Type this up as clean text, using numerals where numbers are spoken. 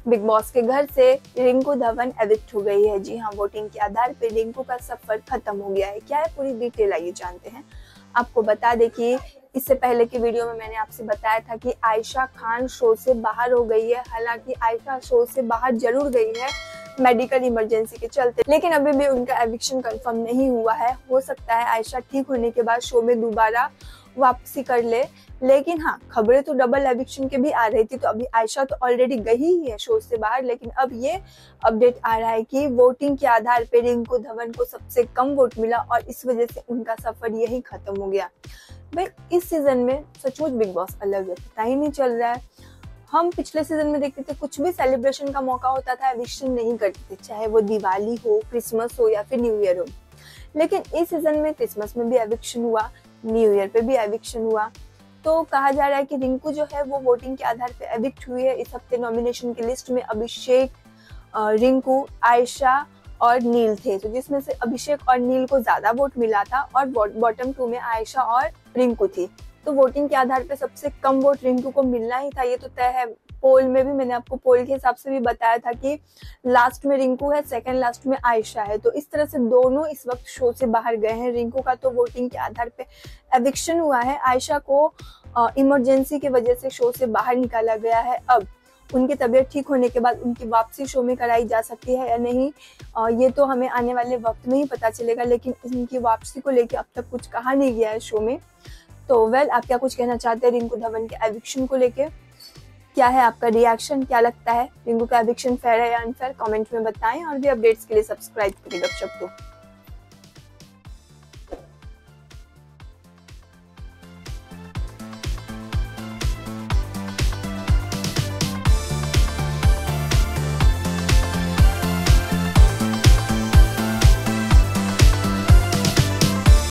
Big boss के घर से रिंकू धवन एविक्ट हो गई है। जी हाँ, वोटिंग के आधार पर रिंकू का सफर खत्म हो गया है। क्या है पूरी डिटेल, आइए जानते हैं। आपको बता दें कि इससे पहले की वीडियो में मैंने आपसे बताया था कि आयशा खान शो से बाहर हो गई है। हालांकि आयशा शो से बाहर जरूर गई है मेडिकल इमरजेंसी के चलते, लेकिन अभी भी उनका एविक्शन कंफर्म नहीं हुआ है। हो सकता है आयशा ठीक होने के बाद शो में दोबारा वापसी कर ले, लेकिन हाँ, खबरें तो डबल एविक्शन के भी आ रही थी। तो अभी आयशा तो ऑलरेडी गई ही है शो से बाहर, लेकिन अब ये अपडेट आ रहा है कि वोटिंग के आधार पर रिंकू धवन को सबसे कम वोट मिला और इस वजह से उनका सफर यही खत्म हो गया। भाई, इस सीजन में सचमुच बिग बॉस अलग है, पता ही नहीं चल रहा है। हम पिछले सीजन में देखते थे कुछ भी सेलिब्रेशन का मौका होता था एविक्शन नहीं करते थे, चाहे वो दिवाली हो, क्रिसमस हो या फिर न्यू ईयर हो। लेकिन इस सीजन में क्रिसमस में भी एविक्शन हुआ, न्यू ईयर पे भी एविक्शन हुआ। तो कहा जा रहा है कि रिंकू जो है वो वोटिंग के आधार पे एविक्ट हुई है। इस हफ्ते नॉमिनेशन की लिस्ट में अभिषेक, रिंकू, आयशा और नील थे, तो जिसमें से अभिषेक और नील को ज्यादा वोट मिला था और बॉटम 2 में आयशा और रिंकू थी। तो वोटिंग के आधार पे सबसे कम वोट रिंकू को मिलना ही था, ये तो तय है। पोल में भी मैंने आपको पोल के हिसाब से भी बताया था कि लास्ट में रिंकू है, सेकंड लास्ट में आयशा है। तो इस तरह से दोनों इस वक्त शो से बाहर गए हैं। रिंकू का तो वोटिंग के आधार पे एविक्शन हुआ है। आयशा को इमरजेंसी की वजह से शो से बाहर निकाला गया है। अब उनकी तबीयत ठीक होने के बाद उनकी वापसी शो में कराई जा सकती है या नहीं, ये तो हमें आने वाले वक्त में ही पता चलेगा। लेकिन इनकी वापसी को लेकर अब तक कुछ कहा नहीं गया है शो में। तो आप क्या कुछ कहना चाहते हैं रिंकू धवन के एविक्शन को लेके? क्या है आपका रिएक्शन? क्या लगता है रिंकू का एविक्शन फेयर है या अनफेयर? कमेंट में बताएं और भी अपडेट्स के लिए सब्सक्राइब करें गपशप को।